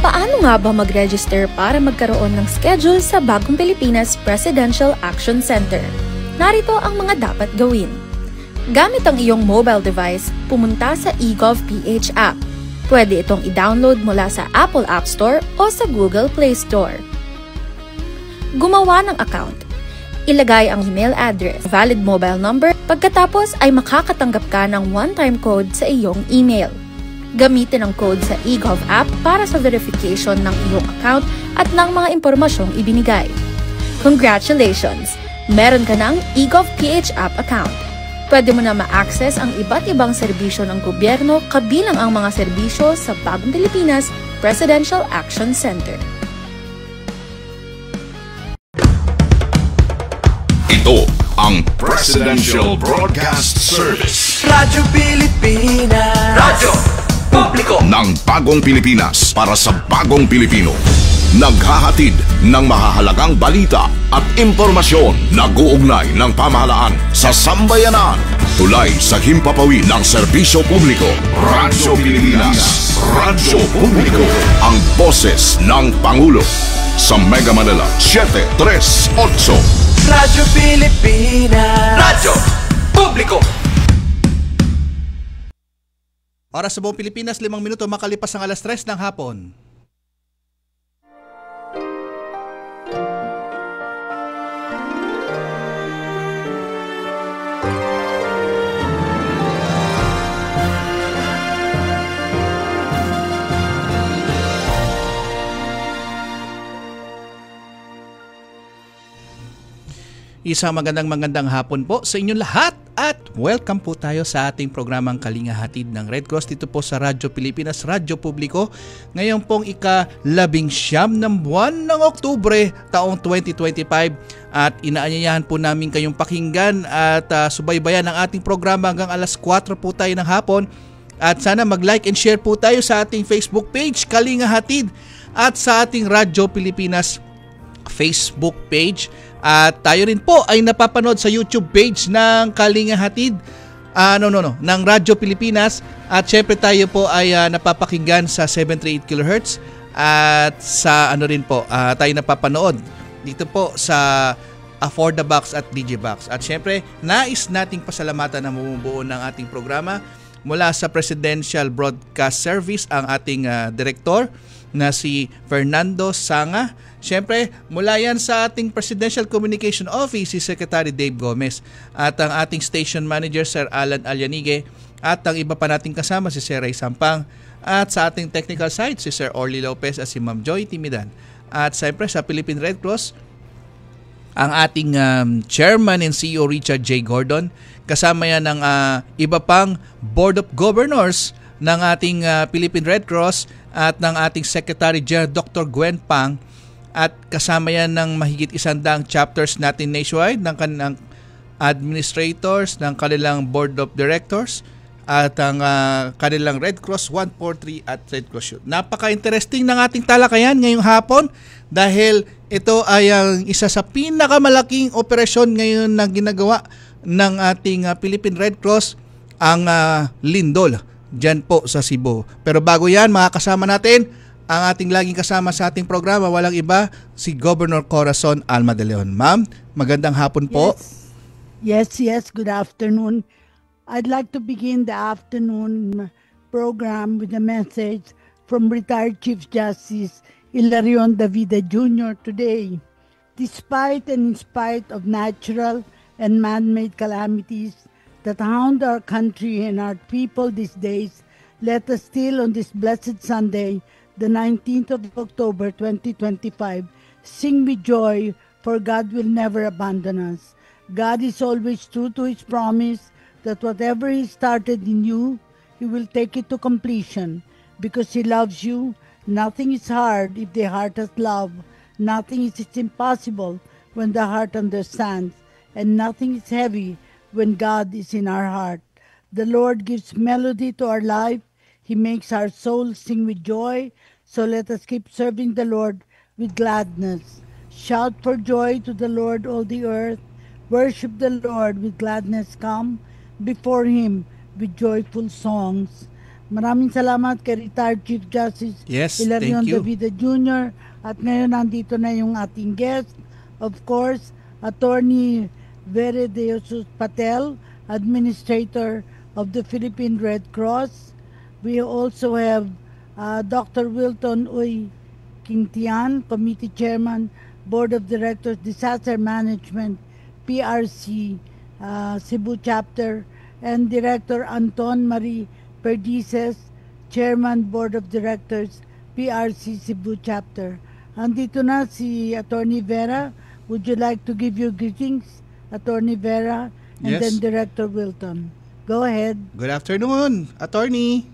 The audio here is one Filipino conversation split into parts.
Paano nga ba mag-register para magkaroon ng schedule sa Bagong Pilipinas Presidential Action Center? Narito ang mga dapat gawin. Gamit ang iyong mobile device, pumunta sa eGov.ph app. Pwede itong i-download mula sa Apple App Store o sa Google Play Store. Gumawa ng account. Ilagay ang email address, valid mobile number, pagkatapos ay makakatanggap ka ng one-time code sa iyong email. Gamitin ang code sa eGov app para sa verification ng iyong account at ng mga impormasyong ibinigay. Congratulations! Meron ka ng eGov.ph app account. Pwede mo na ma-access ang iba't ibang serbisyo ng gobyerno kabilang ang mga serbisyo sa Bagong Pilipinas Presidential Action Center. Ito ang Presidential Broadcast Service. Radyo Pilipinas. Radyo Publiko ng Bagong Pilipinas para sa Bagong Pilipino. Naghahatid ng mahahalagang balita at impormasyon na guugnay ng pamahalaan sa sambayanan. Tulay sa himpapawid ng serbisyo publiko. Radyo Pilipinas. Radyo Publiko. Ang boses ng Pangulo. Sa Mega Manila 738. Radyo Pilipinas. Radyo Publiko. Oras sa buong Pilipinas, 5 minuto makalipas ang alas 3 ng hapon. Isang magandang hapon po sa inyong lahat at welcome po tayo sa ating programang Kalinga Hatid ng Red Cross dito po sa Radyo Pilipinas, Radyo Publiko. Ngayon pong ika-19 ng buwan ng Oktubre taong 2025 at inaanyayahan po namin kayong pakinggan at subaybayan ang ating programa hanggang alas 4 po tayo ng hapon at sana mag-like and share po tayo sa ating Facebook page Kalinga Hatid at sa ating Radyo Pilipinas Facebook page. At tayo rin po ay napapanood sa YouTube page ng Kalinga Hatid ng Radyo Pilipinas at syempre tayo po ay napapakinggan sa 738 kHz at sa tayo napapanood dito po sa For the Box at DJ Box. At syempre nais nating pasalamatan ang bumubuo ng ating programa mula sa Presidential Broadcast Service ang ating direktor na si Fernando Sanga. Siyempre, mula yan sa ating Presidential Communication Office, si Secretary Dave Gomez at ang ating Station Manager, Sir Alan Alianigue at ang iba pa nating kasama, si Sir Ray Sampang at sa ating technical side, si Sir Orly Lopez at si Ma'am Joy Timidan. At siyempre, sa Philippine Red Cross, ang ating Chairman and CEO Richard J. Gordon, kasama yan ng iba pang Board of Governors ng ating Philippine Red Cross at ng ating Secretary General Dr. Gwen Pang at kasama yan ng mahigit 100 chapters natin nationwide ng kanilang administrators, ng kanilang board of directors at ang kanilang Red Cross 143 at Red Cross Youth. Napaka-interesting ng ating talakayan ngayong hapon dahil ito ay ang isa sa pinakamalaking operasyon ngayon na ginagawa ng ating Philippine Red Cross, ang Lindol dyan po sa Cebu. Pero bago yan, mga kasama natin, ang ating laging kasama sa ating programa, walang iba, si Governor Corazon Alma de Leon. Ma'am, magandang hapon po. Yes, good afternoon. I'd like to begin the afternoon program with a message from retired Chief Justice Hilarion Davida Jr. today. Despite and in spite of natural and man-made calamities that hound our country and our people these days, let us still on this blessed Sunday, the 19th of October 2025, sing with joy, for God will never abandon us. God is always true to His promise that whatever He started in you, He will take it to completion. Because He loves you, nothing is hard if the heart has love. Nothing is impossible when the heart understands. And nothing is heavy when God is in our heart. The Lord gives melody to our life. He makes our soul sing with joy. So let us keep serving the Lord with gladness. Shout for joy to the Lord, all the earth. Worship the Lord with gladness. Come before Him with joyful songs. Maraming salamat kay retired Chief Justice Yes, Hilarion thank you. Davida Jr. At ngayon nandito na yung ating guest, of course, Attorney Vere de Jesus Patel, Administrator of the Philippine Red Cross. We also have Dr. Wilton Uy Quintian, Committee Chairman, Board of Directors, Disaster Management, PRC, Cebu Chapter, and Director Anton Marie Perdices, Chairman, Board of Directors, PRC Cebu Chapter. Andito na si Attorney Vera. Would you like to give your greetings, Attorney Vera, and Yes. then Director Wilton? Go ahead. Good afternoon, attorney.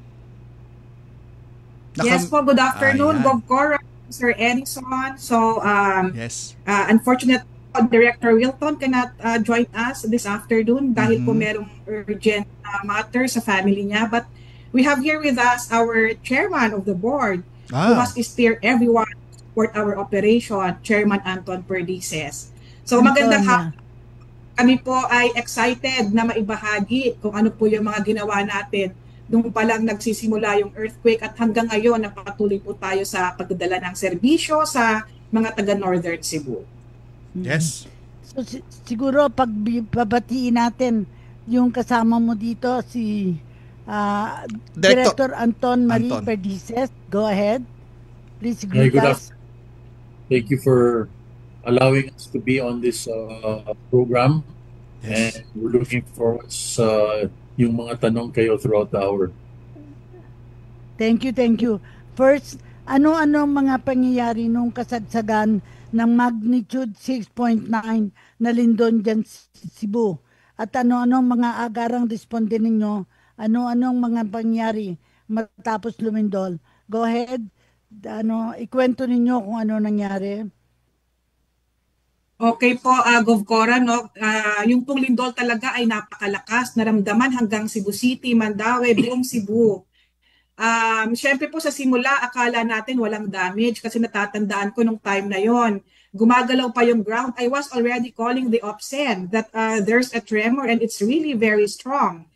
Yes po, good afternoon, Ayan. Gov Cora, Sir Edison. So, Yes. unfortunately, Director Wilton cannot join us this afternoon dahil po merong urgent matter sa family niya. But we have here with us our chairman of the board who has steered everyone to support our operation, Chairman Anton Perdices. So, magandang hapon. Kami po ay excited na maibahagi kung ano po yung mga ginawa natin nung palang nagsisimula yung earthquake at hanggang ngayon napatuloy po tayo sa pagdadala ng serbisyo sa mga taga Northern Cebu. Yes. So, siguro pagbabatiin natin yung kasama mo dito, si Director Anton Marie Perdices. Go ahead. Please greet us. Thank you for allowing us to be on this program. Yes. And we're looking forward sa yung mga tanong kayo throughout the hour. Thank you. First, ano-ano mga pangyayari nung kasagsagan ng magnitude 6.9 na lindol dyan sa Cebu? At ano-ano mga agarang responde ninyo? Ano-anong mga pangyayari matapos lumindol? Go ahead. Ikwento ninyo kung ano nangyari. Okay po, Gov Cora, no? Yung pong lindol talaga ay napakalakas, naramdaman hanggang Cebu City, Mandaue, buong Cebu. Siyempre po sa simula, akala natin walang damage kasi natatandaan ko nung time na yon. Gumagalaw pa yung ground. I was already calling the OPSEN that there's a tremor and it's really very strong.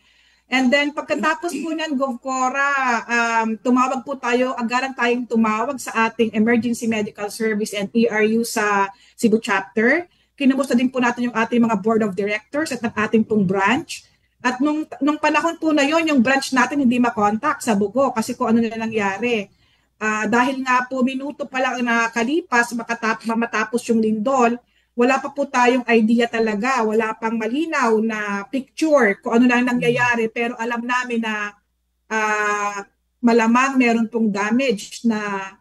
And then pagkatapos po niyan, Gov Cora, tumawag po tayo, agaran tayong tumawag sa ating Emergency Medical Service and ERU sa Cebu Chapter. Kinumusta din po natin yung ating mga Board of Directors at ang ating pong branch. At nung panahon po na yon, yung branch natin hindi makontak sa Bugo kasi kung ano na nangyari. Dahil nga po minuto pa lang nakalipas matapos yung lindol, wala pa po tayong idea talaga, wala pang malinaw na picture kung ano na nangyayari, pero alam namin na malamang meron pong damage na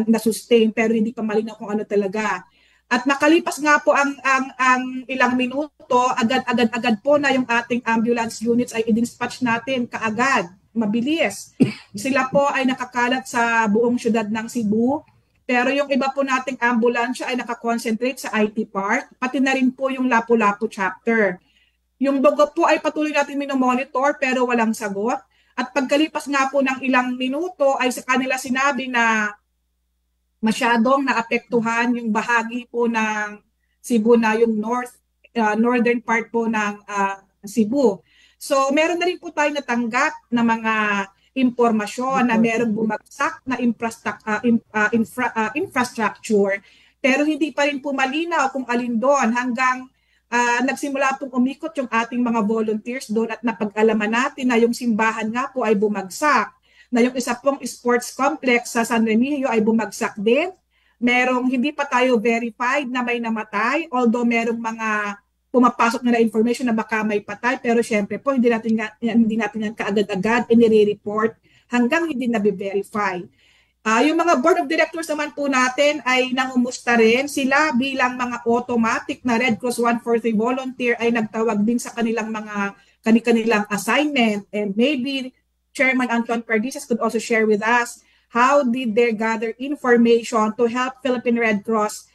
na-sustain pero hindi pa malinaw kung ano talaga. At nakalipas nga po ang ilang minuto, agad po na yung ating ambulance units ay i-dispatch natin kaagad, mabilis. Sila po ay nakakalat sa buong syudad ng Cebu. Pero yung iba po nating ambulansya ay nakakonsentrate sa IT Park, pati na rin po yung Lapu-Lapu chapter. Yung Bugo po ay patuloy natin minomonitor pero walang sagot. At pagkalipas nga po ng ilang minuto ay sa kanila sinabi na masyadong naapektuhan yung bahagi po ng Cebu na yung northern part po ng Cebu. So meron na rin po tayo natanggap na mga impormasyon na merong bumagsak na infrastructure pero hindi pa rin po malinaw kung alin doon hanggang nagsimula pong umikot yung ating mga volunteers doon at napag-alaman natin na yung simbahan nga po ay bumagsak, na yung isa pong sports complex sa San Remigio ay bumagsak din. Merong hindi pa tayo verified na may namatay, although merong mga pumapasok na information na baka may patay, pero syempre po hindi natin yan kaagad-agad inire-report hanggang hindi na-verify. Yung mga board of directors naman po natin ay nangumusta rin. Sila bilang mga automatic na Red Cross 143 volunteer ay nagtawag din sa kanilang mga kanilang assignment, and maybe Chairman Anton Perdices could also share with us how did they gather information to help Philippine Red Cross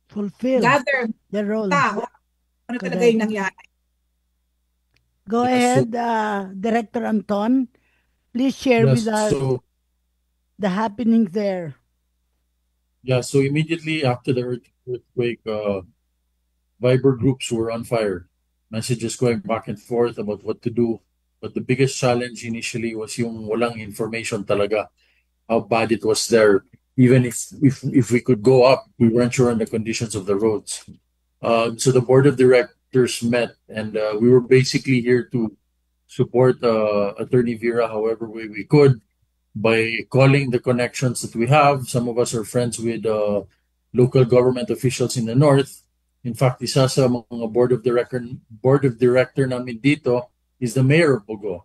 fulfill gather the role. Ano talaga yung nangyari? Go ahead, Director Anton. Please share with us the happenings there. Yeah, so immediately after the earthquake, Viber groups were on fire. Messages going back and forth about what to do. But the biggest challenge initially was yung walang information talaga, how bad it was there. Even if we could go up, we weren't sure on the conditions of the roads. So the board of directors met, and we were basically here to support Attorney Vera however way we could by calling the connections that we have. Some of us are friends with local government officials in the north. In fact, isa sa mga board of director namin dito is the mayor of Bogo,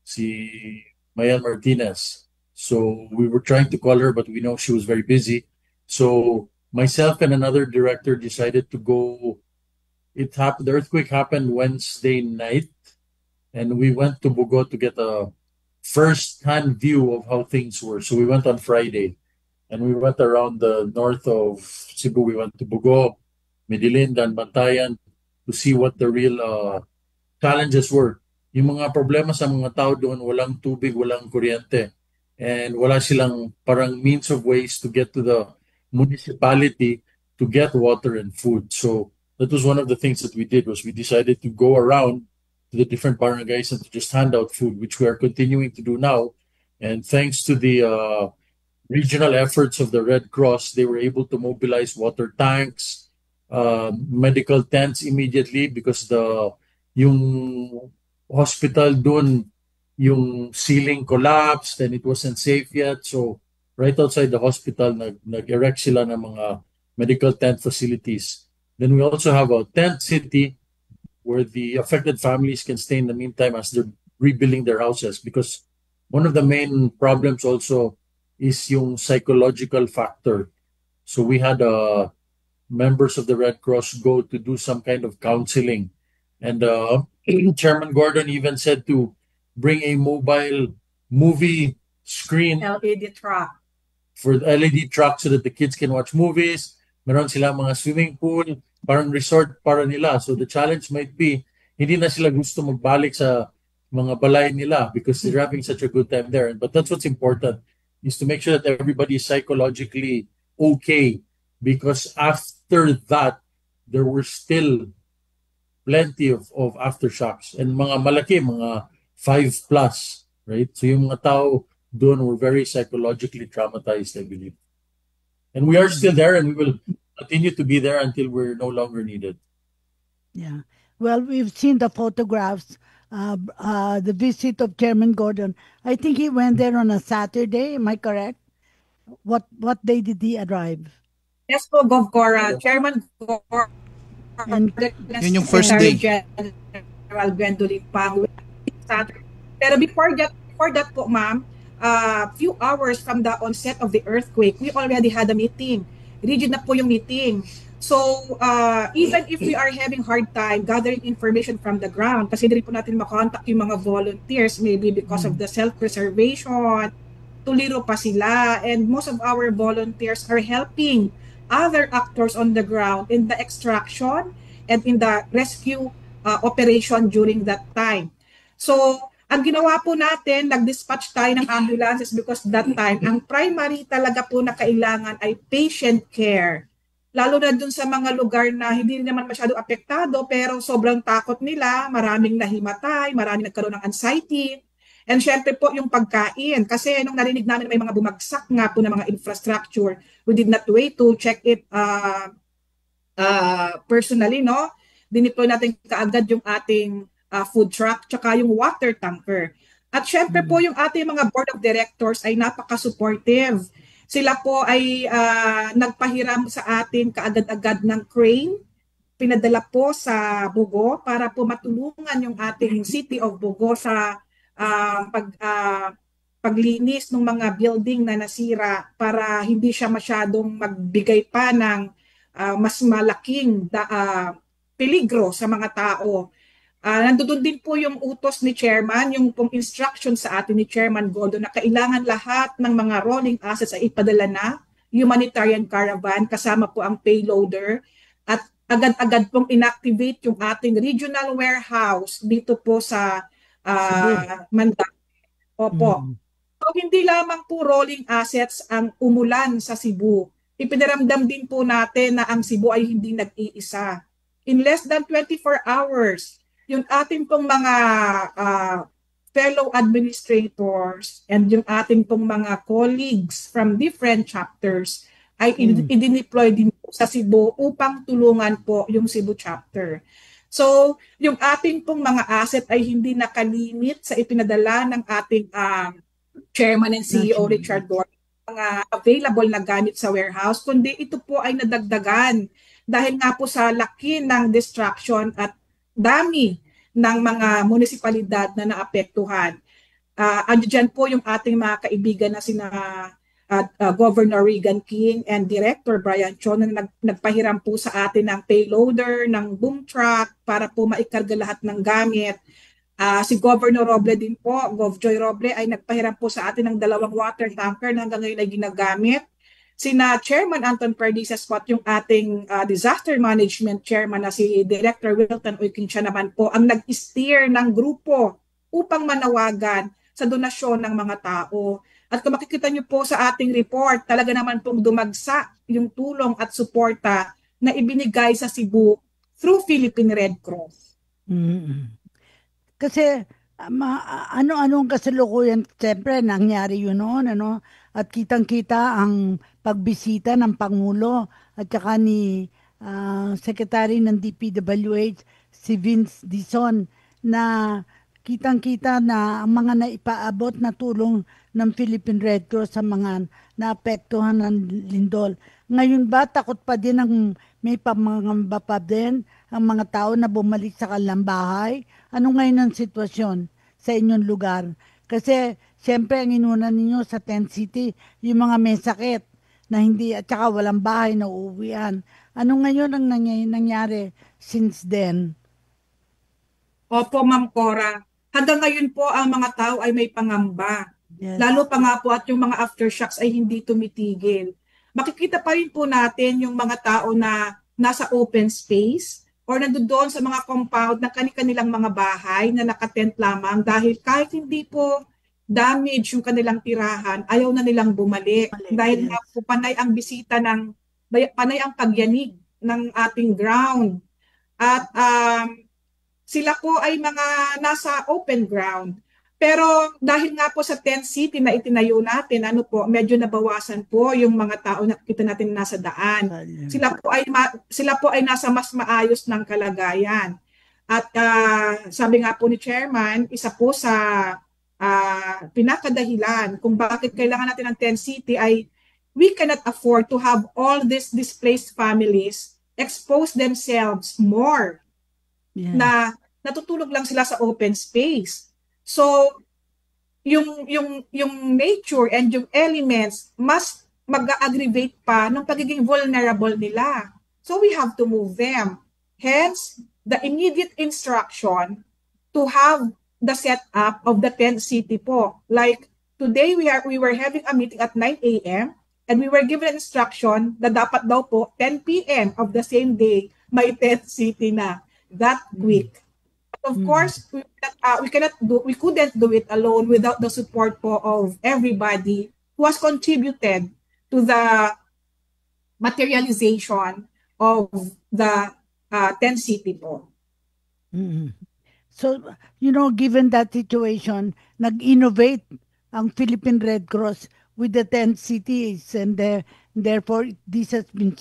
si Mayan Martinez. So we were trying to call her, but we know she was very busy. So myself and another director decided to go. The earthquake happened Wednesday night, and we went to Bogo to get a first-hand view of how things were. So we went on Friday, and we went around the north of Cebu. We went to Bogo, Medellin, and Bantayan to see what the real challenges were. Yung mga problema sa mga tao doon, walang tubig, walang kuryente, and wala silang parang means of ways to get to the municipality to get water and food. So that was one of the things that we did, was we decided to go around to the different barangays and to just hand out food, which we are continuing to do now. And thanks to the regional efforts of the Red Cross, they were able to mobilize water tanks, medical tents immediately, because yung hospital doon, yung ceiling collapsed and it wasn't safe yet. So right outside the hospital, nag-erect sila ng mga medical tent facilities. Then we also have a tent city where the affected families can stay in the meantime as they're rebuilding their houses, because one of the main problems also is yung psychological factor. So we had members of the Red Cross go to do some kind of counseling. And Chairman Gordon even said to bring a mobile movie screen, LED truck. For the LED truck, so that the kids can watch movies. Meron sila mga swimming pool, parang resort para nila. So the challenge might be, hindi na sila gusto magbalik sa mga balay nila because they're having such a good time there. But that's what's important, is to make sure that everybody is psychologically okay. Because after that, there were still plenty of aftershocks, and mga malaki, mga 5+, right? So yung mga tao doon were very psychologically traumatized, I believe. And we are still there, and we will continue to be there until we're no longer needed. Yeah. Well, we've seen the photographs, the visit of Chairman Gordon. I think he went there on a Saturday. Am I correct? What day did he arrive? Yes po, Gov Cora. Chairman Gordon. And yun yung first day. General Gwendolyn Pang. Pero before that po, ma'am, few hours from the onset of the earthquake, we already had a meeting. Rigid na po yung meeting. So, even if we are having hard time gathering information from the ground, kasi hindi po natin makontak yung mga volunteers, maybe because of the self-preservation, tuliro pa sila, and most of our volunteers are helping other actors on the ground in the extraction and in the rescue operation during that time. So, ang ginawa po natin, nag-dispatch tayo ng ambulances because that time, ang primary talaga po na kailangan ay patient care. Lalo na dun sa mga lugar na hindi naman masyado apektado pero sobrang takot nila, maraming nahimatay, maraming nagkaroon ng anxiety. And syempre po yung pagkain, kasi nung narinig namin may mga bumagsak nga po ng mga infrastructure, we did not wait to check it personally, no? Dineploy natin kaagad yung ating food truck, tsaka yung water tanker. At syempre po yung ating mga board of directors ay napaka-supportive. Sila po ay nagpahiram sa atin kaagad-agad ng crane, pinadala po sa Bogo para po matulungan yung ating city of Bogo sa paglinis ng mga building na nasira para hindi siya masyadong magbigay pa ng mas malaking peligro sa mga tao. Nandoon din po yung utos ni Chairman, yung pong instruction sa atin ni Chairman Gordon na kailangan lahat ng mga rolling assets ay ipadala na, humanitarian caravan, kasama po ang payloader, at agad-agad pong inactivate yung ating regional warehouse dito po sa Mandaue. Opo. So, hindi lamang po rolling assets ang umulan sa Cebu. Ipinaramdam din po natin na ang Cebu ay hindi nag-iisa. In less than 24 hours, yung ating pong mga fellow administrators and yung ating pong mga colleagues from different chapters ay i-deploy din po sa Cebu upang tulungan po yung Cebu chapter. So, yung ating pong mga asset ay hindi nakalimit sa ipinadala ng ating Chairman and CEO Richard Gordon, mga available na gamit sa warehouse, kundi ito po ay nadagdagan dahil nga po sa laki ng distraction at dami ng mga munisipalidad na naapektuhan. Andiyan po yung ating mga kaibigan na sina Governor Regan King and Director Brian Chon na nagpahiram po sa atin ng payloader, ng boom truck para po maikarga lahat ng gamit. Si Governor Roble din po, Gov. Joy Roble, ay nagpahiram po sa atin ng 2 water tanker na hanggang ngayon ay ginagamit. Sina Chairman Anton Perdizas po at yung ating disaster management chairman na si Director Wilton Uykincha naman po ang nag-steer ng grupo upang manawagan sa donasyon ng mga tao. At kung makikita niyo po sa ating report, talaga naman pong dumagsa yung tulong at suporta na ibinigay sa Cebu through Philippine Red Cross. Kasi ano-anong kasalukuyan, siyempre nangyari yun noon, at kitang-kita ang pagbisita ng Pangulo at saka ni Secretary ng DPWH, si Vince Dizon, na kitang-kita na ang mga naipaabot na tulong ng Philippine Red Cross sa mga naapektuhan ng lindol. Ngayon ba, takot pa din may pamangamba pa din ang mga tao na bumalik sa kanilang bahay? Ano ngayon ang sitwasyon sa inyong lugar? Kasi siyempre ang inuna ninyo sa Tent City, yung mga may sakit na hindi at saka walang bahay na uuwian. Ano ngayon ang nangyari since then? Opo, Ma'am Cora. Hanggang ngayon po ang mga tao ay may pangamba. Yes. Lalo pa nga po at yung mga aftershocks ay hindi tumitigil. Makikita pa rin po natin yung mga tao na nasa open space or nandoon sa mga compound na kanilang mga bahay na nakatent lamang dahil kahit hindi po damage yung kanilang tirahan, ayaw na nilang bumalik. Dahil nga po panay ang bisita panay ang pagyanig ng ating ground. At sila po ay mga nasa open ground. Pero dahil nga po sa Tent City na itinayo natin, medyo nabawasan po yung mga tao na kita natin nasa daan. Sila po ay nasa mas maayos ng kalagayan. At sabi nga po ni Chairman, isa po sa pinakadahilan kung bakit kailangan natin ng Tent City ay we cannot afford to have all these displaced families expose themselves more. Yeah. Na natutulog lang sila sa open space. So yung nature and yung elements mas mag-aggravate pa ng pagiging vulnerable nila. So we have to move them. Hence, the immediate instruction to have the setup of the Tent City po. Like today we were having a meeting at 9 a.m. and we were given instruction na dapat daw po 10 p.m. of the same day may Tent City na. That quick. But of course, we couldn't do it alone without the support po of everybody who has contributed to the materialization of the Tent City po. So, given that situation, nag-innovate ang Philippine Red Cross with the Tent Cities and therefore this has been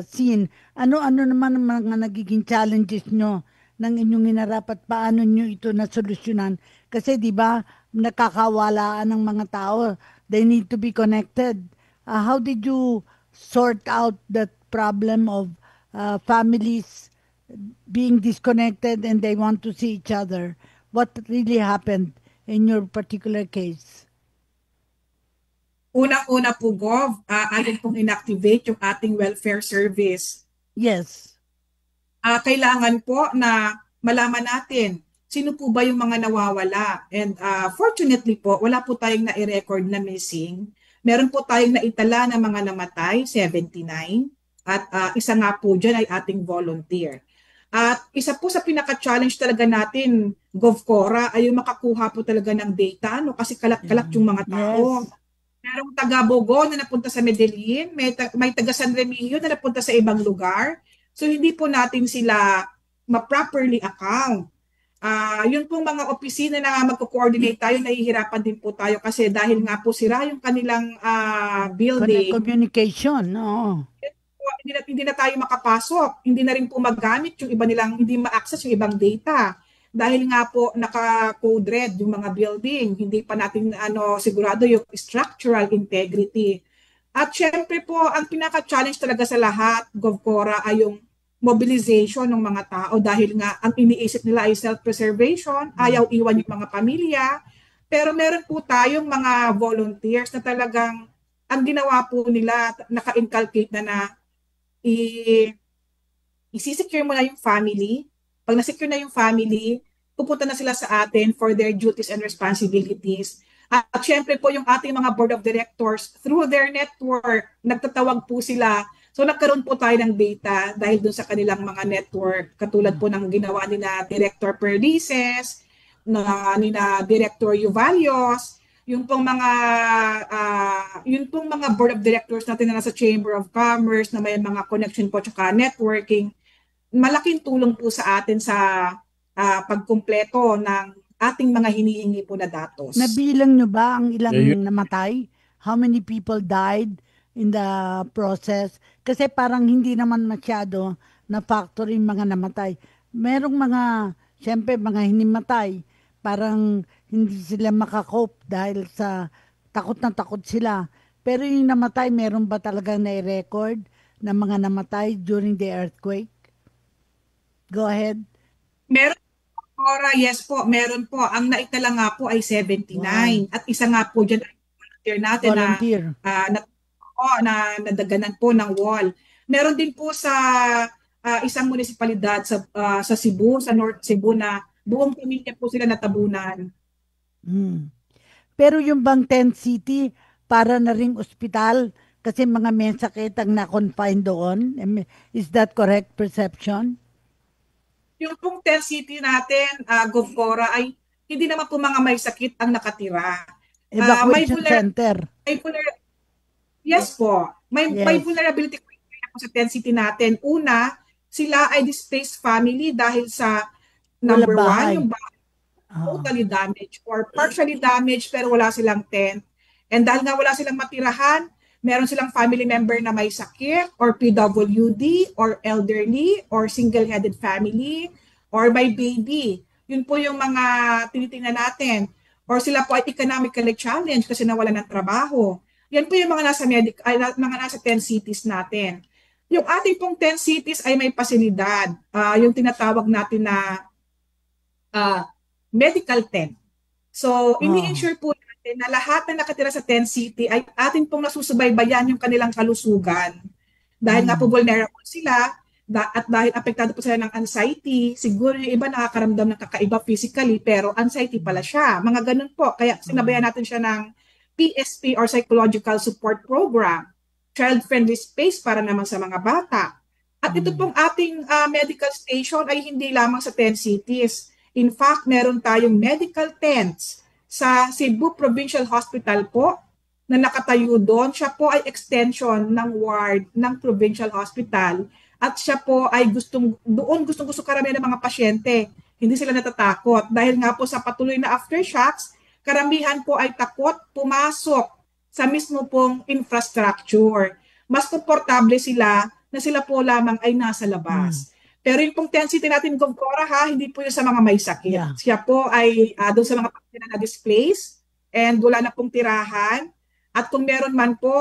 seen. Ano naman ang mga nagiging challenges nyo ng inyong inarap at paano nyo ito nasolusyonan? Kasi di ba nakakawalaan ng mga tao, they need to be connected. How did you sort out that problem of families being disconnected and they want to see each other? What really happened in your particular case? Unang-una po, Gov, atin pong inactivate yung ating welfare service. Yes. Kailangan po na malaman natin sino po ba yung mga nawawala. And fortunately po, wala po tayong na-record na missing. Meron po tayong naitala na mga namatay, 79. At isa nga po dyan ay ating volunteer. At isa po sa pinaka-challenge talaga natin, Gov Cora, ay yung makakuha po talaga ng data, kasi kalat-kalat yung mga tao. Yes. Merong taga Bogo na napunta sa Medellin, may taga San Remigio na napunta sa ibang lugar. So hindi po natin sila ma-properly account. Yun pong mga opisina na magko-coordinate tayo, nahihirapan din po tayo kasi dahil nga po sira yung kanilang building. Communication, no? Hindi na tayo makapasok. Hindi na rin po magamit yung iba nilang, hindi ma-access yung ibang data. Dahil nga po naka-code red yung mga building, hindi pa natin sigurado yung structural integrity. At syempre po, ang pinaka-challenge talaga sa lahat, GovCora, ay yung mobilization ng mga tao dahil nga ang iniisip nila ay self-preservation, ayaw iwan yung mga pamilya. Pero meron po tayong mga volunteers na talagang ang ginawa po nila, naka-inculcate na i-secure mo na yung family. Pag na-secure na yung family, pupunta na sila sa atin for their duties and responsibilities. At syempre po yung ating mga board of directors, through their network, nagtatawag po sila. So nagkaroon po tayo ng data dahil dun sa kanilang mga network, katulad po ng ginawa ni na Director Perdices, ni na Director Yuvalios, yung pong mga board of directors natin na nasa Chamber of Commerce na may mga connection po tsaka networking, malaking tulong po sa atin sa pagkumpleto ng ating mga hinihingi po na datos. Nabilang nyo ba ang ilang namatay? How many people died in the process? Kasi parang hindi naman masyado na factor yung mga namatay. Merong mga, syempre mga hinimatay, parang hindi sila makakope dahil sa takot na takot sila. Pero yung namatay, meron ba talagang na-record na mga namatay during the earthquake? Go ahead. Meron, Cora, yes po, meron po. Ang naitala nga po ay 79. Wow. At isa nga po dyan ay volunteer natin na nadaganan po ng wall. Meron din po sa isang munisipalidad sa Cebu, sa North Cebu na buong pamilya po sila natabunan. Pero yung bang tent city, para na ring ospital kasi mga may sakit ang na-confine doon. Is that correct perception? Yung pong tent city natin, GovCora, ay hindi naman po mga may sakit ang nakatira. Evacuation center. Yes po. May vulnerability po sa tent city natin. Una, sila ay displaced family dahil sa number one, yung bahay totally damaged or partially damaged pero wala silang tent. And dahil nga wala silang matirahan, meron silang family member na may sakit or PWD or elderly or single-headed family or may baby. Yun po yung mga tinitingnan natin. Or sila po ay economically challenged kasi nawalan ng trabaho. Yan po yung mga nasa 10 cities natin. Yung ating pong 10 cities ay may pasilidad. Yung tinatawag natin na medical tent. So, ini-ensure po natin na lahat na nakatira sa tent city ay atin pong nasusubaybayan yung kanilang kalusugan. Dahil nga po vulnerable sila at dahil apektado po sila ng anxiety, siguro yung iba nakakaramdam ng kakaiba physically pero anxiety pala siya. Mga ganun po. Kaya sinabayan natin siya ng PSP or Psychological Support Program, child-friendly space para naman sa mga bata. At ito pong ating medical station ay hindi lamang sa 10 cities. In fact, meron tayong medical tents sa Cebu Provincial Hospital po na nakatayo doon. Siya po ay extension ng ward ng Provincial Hospital at siya po ay gustong-gusto karamihan ng mga pasyente. Hindi sila natatakot dahil nga po sa patuloy na aftershocks, karamihan po ay takot pumasok sa mismo pong infrastructure. Mas komportable sila na sila po lamang ay nasa labas. Pero yung pong tent city natin, GovCora, hindi po yun sa mga may sakit. Yeah. Siya po ay doon sa mga pamilya na displaced and wala na pong tirahan. At kung meron man po,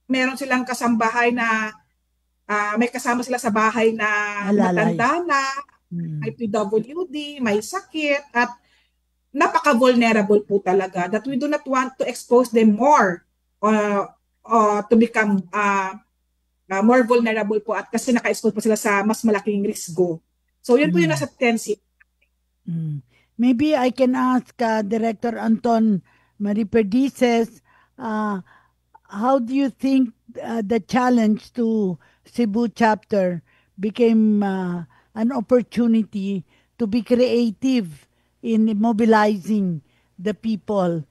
meron silang kasambahay na may kasama sila sa bahay na matanda na, may PWD, may sakit, at napaka-vulnerable po talaga that we do not want to expose them more to become more vulnerable po at kasi naka-expose po sila sa mas malaking risgo. So yun po yung nasa 10 cities. Maybe I can ask Director Anton Mariperdices, how do you think the challenge to Cebu chapter became an opportunity to be creative in mobilizing the people?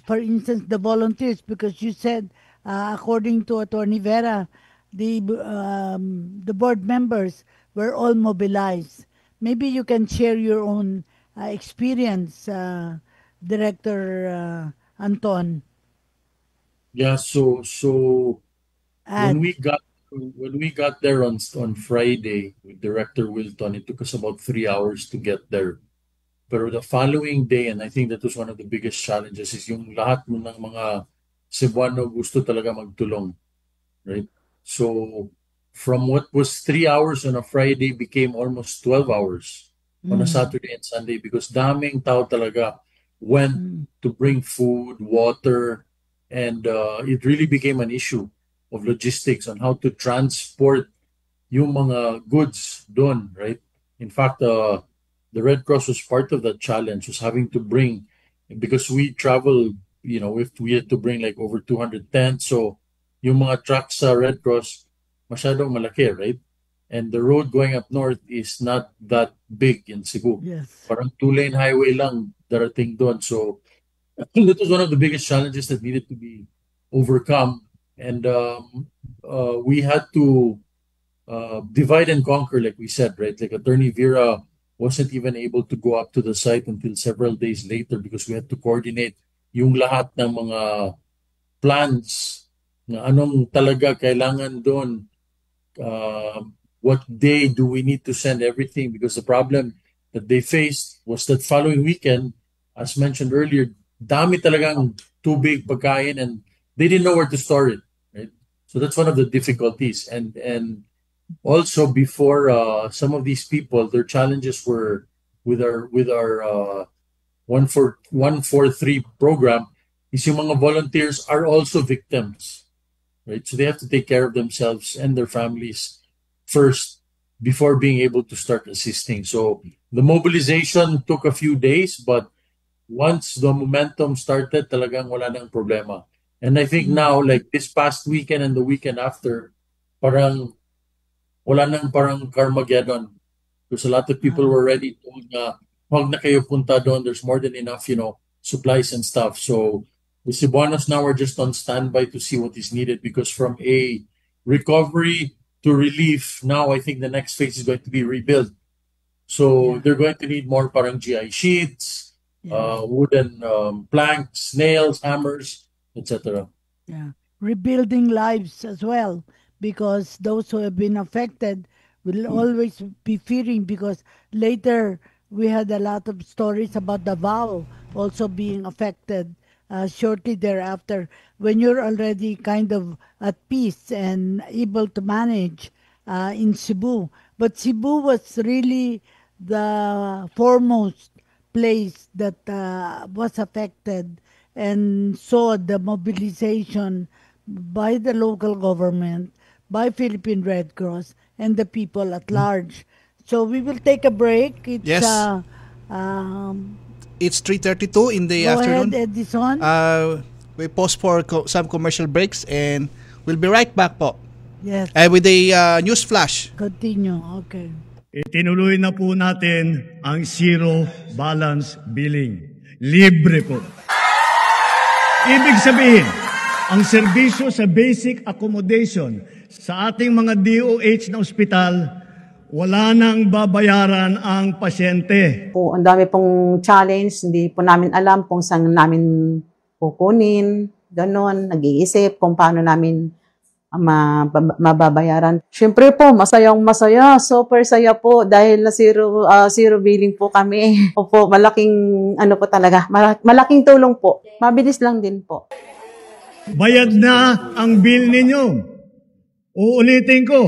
For instance, the volunteers, because you said, according to Attorney Vera, the board members were all mobilized. Maybe you can share your own experience, Director Anton? Yeah, so And when we got there on Friday with Director Wilton, it took us about 3 hours to get there. Pero the following day, and I think that was one of the biggest challenges, is yung lahat mo ng mga Cebuano gusto talaga magtulong, right? So from what was 3 hours on a Friday became almost 12 hours on a Saturday and Sunday because daming tao talaga went to bring food, water, and it really became an issue of logistics on how to transport yung mga goods doon, right? In fact, the Red Cross was part of that challenge, was having to bring, because we travel, we had to bring like over 200 tents. So yung mga trucks sa Red Cross, masyadong malaki, right? And the road going up north is not that big in Cebu. yes. Parang 2-lane highway lang darating doon. So I think that was one of the biggest challenges that needed to be overcome. And we had to divide and conquer, like we said, right? Like Attorney Vera wasn't even able to go up to the site until several days later because we had to coordinate yung lahat ng mga plans na anong talaga kailangan doon. What day do we need to send everything? Because the problem that they faced was that following weekend, as mentioned earlier, dami talagang tubig, pagkain, and they didn't know where to store it. Right? So that's one of the difficulties. And also before some of these people, their challenges were with our 143 program is yung mga volunteers are also victims. Right? So they have to take care of themselves and their families first before being able to start assisting. So the mobilization took a few days, but once the momentum started, talagang wala nang problema. And I think now, like this past weekend and the weekend after, parang wala nang parang Carmageddon. Because a lot of people were already told na, huwag na kayo punta doon. There's more than enough, supplies and stuff. So the Cebuanos now are just on standby to see what is needed because from a recovery to relief, now I think the next phase is going to be rebuild. So they're going to need more parang GI sheets, wooden planks, nails, hammers, etc. Yeah. Rebuilding lives as well, because those who have been affected will always be fearing, because later we had a lot of stories about Davao also being affected shortly thereafter, when you're already kind of at peace and able to manage in Cebu. But Cebu was really the foremost place that was affected and saw the mobilization by the local government, by Philippine Red Cross, and the people at large. So we will take a break. It's, Yes. It's 3:32 in the afternoon. Go ahead, Edison. We pause for some commercial breaks and we'll be right back po. Yes, With a news flash. continue. Okay. Itinuloy na po natin ang zero balance billing. Libre po. Ibig sabihin, ang serbisyo sa basic accommodation sa ating mga DOH na ospital, wala nang babayaran ang pasyente. Po, ang dami pong challenge, hindi po namin alam kung saan namin kukunin, ganon, nag-iisip kung paano namin mababayaran. Siyempre po, masaya, super saya po dahil na zero billing po kami. Opo, malaking po talaga, malaking tulong po. Mabilis lang din po. Bayad na ang bill ninyo. Uulitin ko,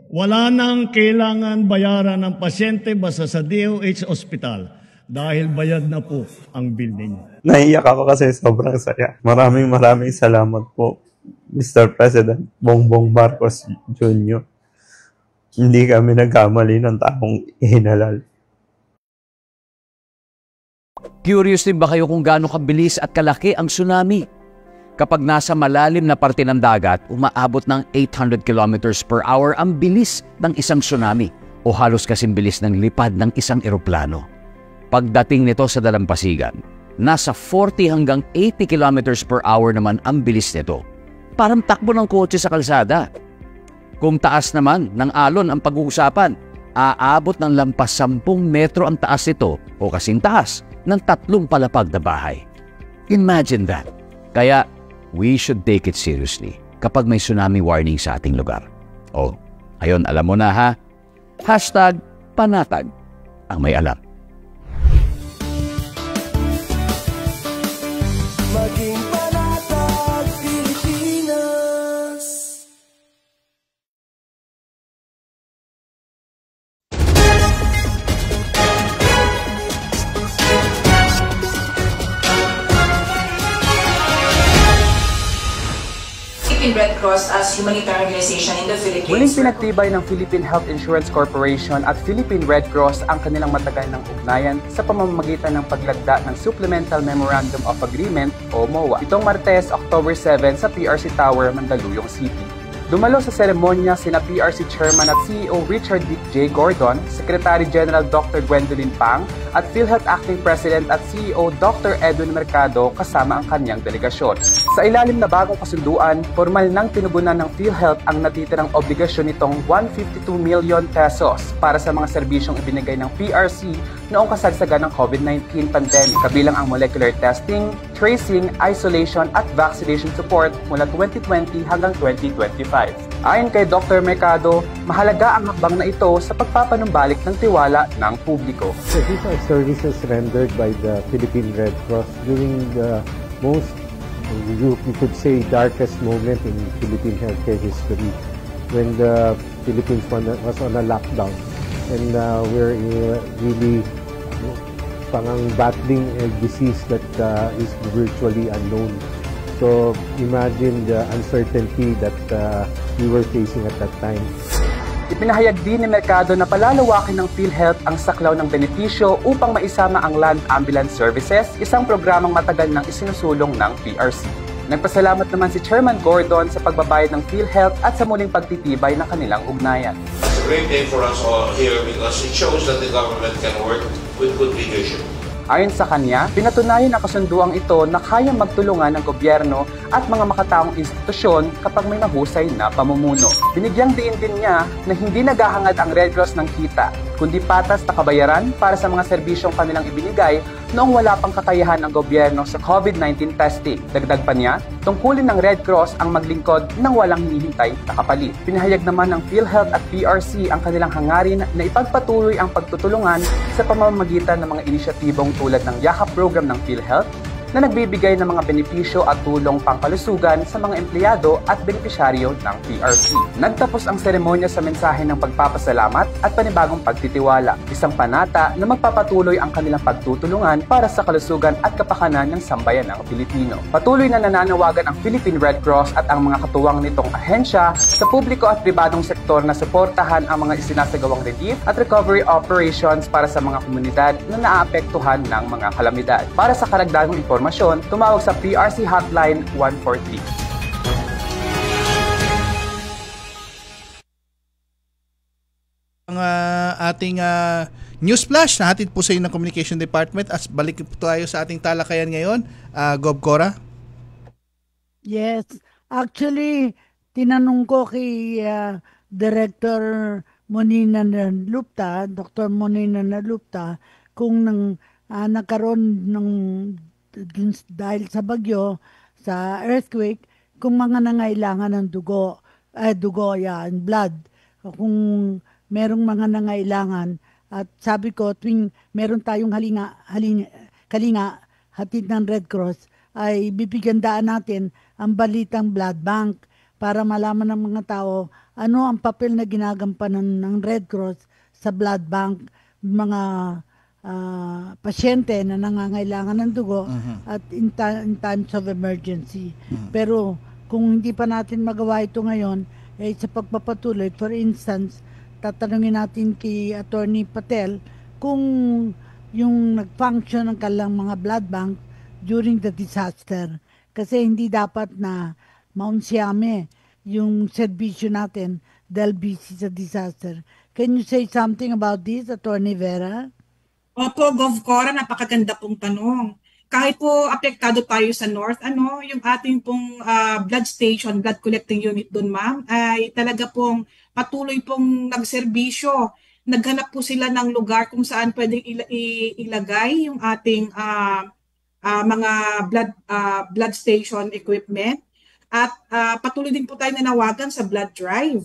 wala nang kailangan bayaran ng pasyente basta sa DOH Hospital dahil bayad na po ang bill ninyo. Naiyak ako kasi sobrang saya. Maraming salamat po, Mr. President Bongbong Marcos Jr. Hindi kami nagkamali ng taong hinalal. Curious din ba kayo kung gaano kabilis at kalaki ang tsunami? Kapag nasa malalim na parte ng dagat, umaabot ng 800 kilometers per hour ang bilis ng isang tsunami o halos kasing bilis ng lipad ng isang eroplano. Pagdating nito sa dalampasigan, nasa 40 hanggang 80 kilometers per hour naman ang bilis nito. Parang takbo ng kotse sa kalsada. Kung taas naman ng alon ang pag-uusapan, aabot ng lampas 10 metro ang taas nito o kasing taas ng 3 palapag na bahay. Imagine that. Kaya, we should take it seriously kapag may tsunami warning sa ating lugar. O, ayun, alam mo na ha. #panatag ang may alam. Maging panatag Pilipinas. Philippine Red Cross as humanitarian organization in the Philippines. Muling pinagtibay ng Philippine Health Insurance Corporation at Philippine Red Cross ang kanilang matagal ng ugnayan sa pamamagitan ng paglagda ng Supplemental Memorandum of Agreement o MOA. Itong Martes, October 7 sa PRC Tower, Mandaluyong City. Dumalo sa seremonya sina PRC Chairman at CEO Richard J. Gordon, Secretary General Dr. Gwendolyn Pang, at PhilHealth Acting President at CEO Dr. Edwin Mercado kasama ang kanyang delegasyon. Sa ilalim na bagong kasunduan, formal nang tinugunan ng PhilHealth ang natitirang obligasyon nitong 152 million pesos para sa mga serbisyong ibinigay ng PRC noong kasagsagan ng COVID-19 pandemic, kabilang ang molecular testing, tracing, isolation at vaccination support mula 2020 hanggang 2025. Ayon kay Dr. Mercado, mahalaga ang hakbang na ito sa pagpapanumbalik ng tiwala ng publiko. So these are services rendered by the Philippine Red Cross during the most, you could say, darkest moment in Philippine healthcare history, when the Philippines was on a lockdown, and we're really battling a disease that is virtually unknown. So imagine the uncertainty that we were facing at that time. Ipinahayag din ni Mercado na palalawakin ng PhilHealth ang saklaw ng benepisyo upang maisama ang Land Ambulance Services, isang programang matagal nang isinusulong ng PRC. Nagpasalamat naman si Chairman Gordon sa pagbabayad ng PhilHealth at sa muling pagtitibay ng kanilang ugnayan. It's a great day for us all here because it shows that the government can work with good leadership. Ayon sa kanya, pinatunayan ang kasunduang ito na kayang magtulungan ng gobyerno at mga makataong institusyon kapag may mahusay na pamumuno. Binigyang diin din niya na hindi naghahangad ang Red Cross ng kita, kundi patas na kabayaran para sa mga serbisyong kanilang ibinigay noong wala pang kakayahan ng gobyerno sa COVID-19 testing. Dagdag pa niya, tungkulin ng Red Cross ang maglingkod ng walang hinihintay na kapalit. Pinahayag naman ng PhilHealth at PRC ang kanilang hangarin na ipagpatuloy ang pagtutulungan sa pamamagitan ng mga inisyatibong tulad ng Yakap program ng PhilHealth na nagbibigay ng mga benepisyo at tulong pangkalusugan sa mga empleyado at benepisyaryo ng PRC. Nagtapos ang seremonya sa mensahe ng pagpapasalamat at panibagong pagtitiwala, isang panata na magpapatuloy ang kanilang pagtutulungan para sa kalusugan at kapakanan ng sambayanang Pilipino. Patuloy na nananawagan ang Philippine Red Cross at ang mga katuwang nitong ahensya sa publiko at pribadong sektor na suportahan ang mga isinasagawang relief at recovery operations para sa mga komunidad na naaapektuhan ng mga kalamidad. Para sa karagdagang impormasyon, tumawag sa PRC Hotline 143. Ang ating news flash na hatid po sa inyo ng Communication Department at balik po tayo sa ating talakayan ngayon. Gov Cora? Yes. Actually, tinanong ko kay Director Monina Nalupta, Dr. Monina Nalupta, kung nagkaroon ng dahil sa bagyo, sa earthquake, kung mga nangailangan ng dugo yan, blood, kung merong mga nangailangan. At sabi ko, tuwing meron tayong kalinga, hatid ng Red Cross, ay bibigyan daan natin ang balitang blood bank para malaman ng mga tao ano ang papel na ginagampanan ng Red Cross sa blood bank, mga pasyente na nangangailangan ng dugo at in times of emergency. Pero kung hindi pa natin magawa ito ngayon, sa pagpapatuloy, for instance, tatanungin natin kay Attorney Patel kung yung nag-function ng kanilang mga blood bank during the disaster. Kasi hindi dapat na maunsyame yung serbisyo natin dahil busy sa disaster. Can you say something about this, Attorney Vera? Opo, Gov Cora, napakaganda pong tanong. Kahit po apektado tayo sa North, yung ating pong blood station, blood collecting unit doon, ma'am, ay talaga pong patuloy pong nagserbisyo naghanap po sila ng lugar kung saan pwedeng ilagay yung ating mga blood station equipment. At patuloy din po tayo nanawagan sa blood drive.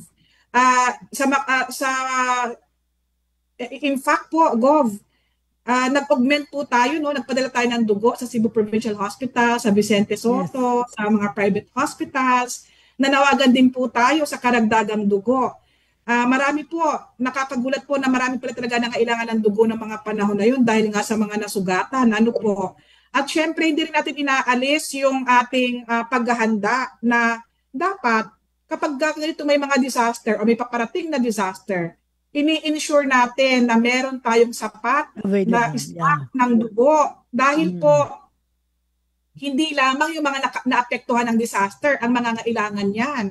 In fact po, Gov, nag-augment po tayo, no? Nagpadala tayo ng dugo sa Cebu Provincial Hospital, sa Vicente Soto, sa mga private hospitals. Nanawagan din po tayo sa karagdagang dugo. Marami po, nakakagulat po na marami pala talaga nangailangan ng dugo ng mga panahon na yun dahil nga sa mga nasugatan. Ano po? At syempre, hindi rin natin inaalis yung ating paghahanda na dapat kapag ganito may mga disaster o may paparating na disaster, ini-ensure natin na meron tayong sapat na stock ng dugo. Dahil po, hindi lamang yung mga naapektuhan ng disaster ang mga ngailangan yan.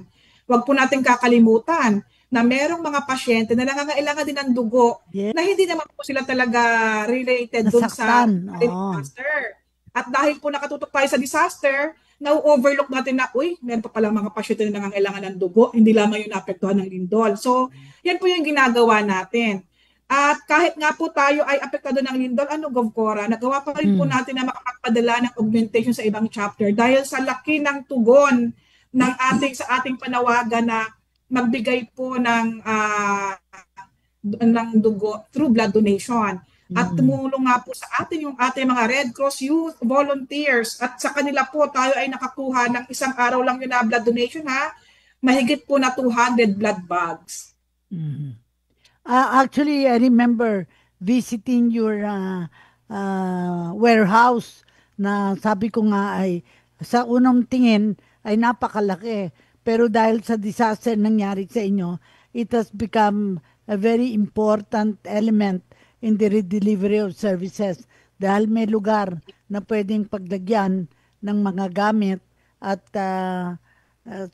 Huwag po natin kakalimutan na merong mga pasyente na nangangailangan din ng dugo na hindi naman po sila talaga related doon sa disaster. At dahil po nakatutok tayo sa disaster, na-overlook natin na, meron pa palang mga pasyente na nangangailangan ng dugo, hindi lamang yung naapektuhan ng lindol. So, yan po yung ginagawa natin. At kahit nga po tayo ay apektado ng lindol, Gov Cora, nagawa pa rin po natin na makapagpadala ng augmentation sa ibang chapter dahil sa laki ng tugon ng sa ating panawagan na magbigay po ng dugo through blood donation. At tumulong nga po sa atin yung ating mga Red Cross Youth Volunteers at sa kanila po tayo ay nakakuha ng isang araw lang yun na blood donation mahigit po na 200 blood bags. Actually, I remember visiting your warehouse na sabi ko nga ay sa unang tingin ay napakalaki. Pero dahil sa disaster nangyari sa inyo, it has become a very important element in the redelivery of services. Dahil may lugar na pwedeng paglagyan ng mga gamit. At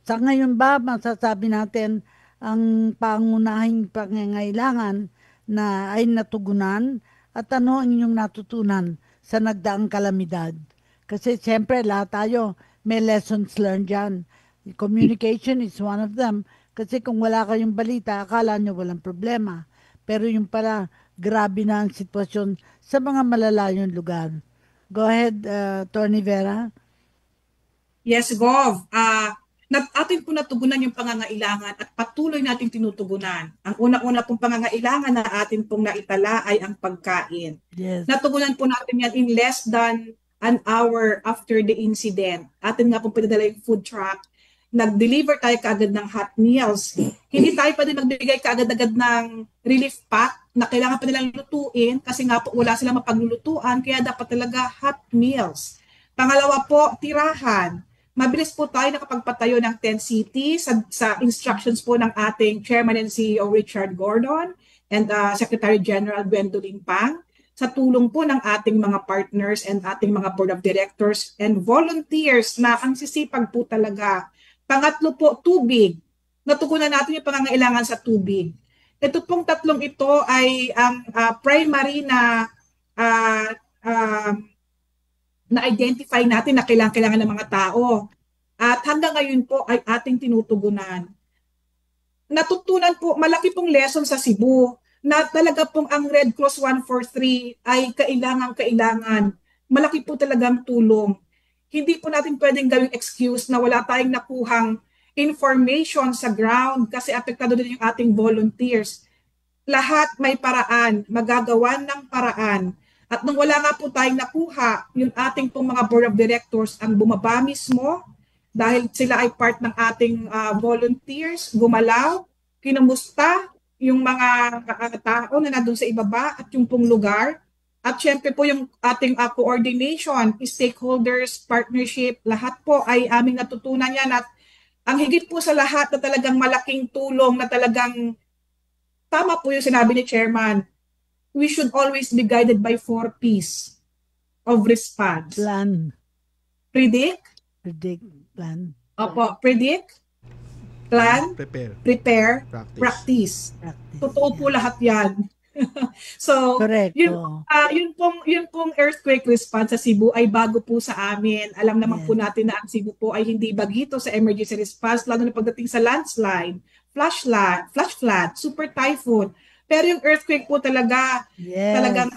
sa ngayon ba, masasabi natin ang pangunahing pangangailangan na ay natugunan at ano ang inyong natutunan sa nagdaang kalamidad? Kasi siyempre lahat tayo may lessons learned dyan. Communication is one of them. Kasi kung wala kayong balita, akala nyo walang problema. Pero yung pala, grabe na ang sitwasyon sa mga malalayong lugar. Go ahead, Attorney Vera. Yes, Gov. Atin po natugunan yung pangangailangan at patuloy natin tinutugunan. Ang una-una pong pangangailangan na atin pong naitala ay ang pagkain. Yes. Natugunan po natin yan in less than an hour after the incident. Atin nga pong pinadala yung food truck. Nag-deliver tayo kaagad ng hot meals. Hindi tayo pa din magbigay kaagad-agad ng relief pack na kailangan pa nilang lutuin kasi nga po wala silang mapaglulutuan kaya dapat talaga hot meals. Pangalawa po, tirahan. Mabilis po tayo nakapagpatayo ng 10 cities sa instructions po ng ating Chairman and CEO Richard Gordon and Secretary General Gwendolyn Pang sa tulong po ng ating mga partners and ating mga board of directors and volunteers na ang sisipag po talaga. Pangatlo po, tubig. Natugunan natin yung pangangailangan sa tubig. Ito pong tatlong ito ay ang primary na na-identify natin na kailangan ng mga tao. At hanggang ngayon po ay ating tinutugunan. Natutunan po, malaki pong lesson sa Cebu na talaga pong ang Red Cross 143 ay kailangan. Malaki po talagang tulong. Hindi po natin pwedeng gawing excuse na wala tayong nakuhang information sa ground kasi apektado din yung ating volunteers. Lahat may paraan, magagawan ng paraan. At nung wala nga po tayong nakuha, yung ating pong mga board of directors ang bumaba mismo dahil sila ay part ng ating volunteers, gumalaw, kinumusta yung mga tao na nandun sa ibaba at yung pong lugar. At syempre po yung ating coordination, stakeholders, partnership, lahat po ay aming natutunan yan. At ang higit po sa lahat na talagang malaking tulong na talagang tama po yung sinabi ni Chairman, we should always be guided by 4 P's of response. Plan. Predict. Plan. Opo, predict. Plan. Prepare. Practice. Totoo po lahat yan. So, correct. Yun pong earthquake response sa Cebu ay bago po sa amin. Alam naman po natin na ang Cebu po ay hindi bagito sa emergency response, lalo na pagdating sa landslide, flash flood, super typhoon. Pero yung earthquake po talaga, Yes. talagang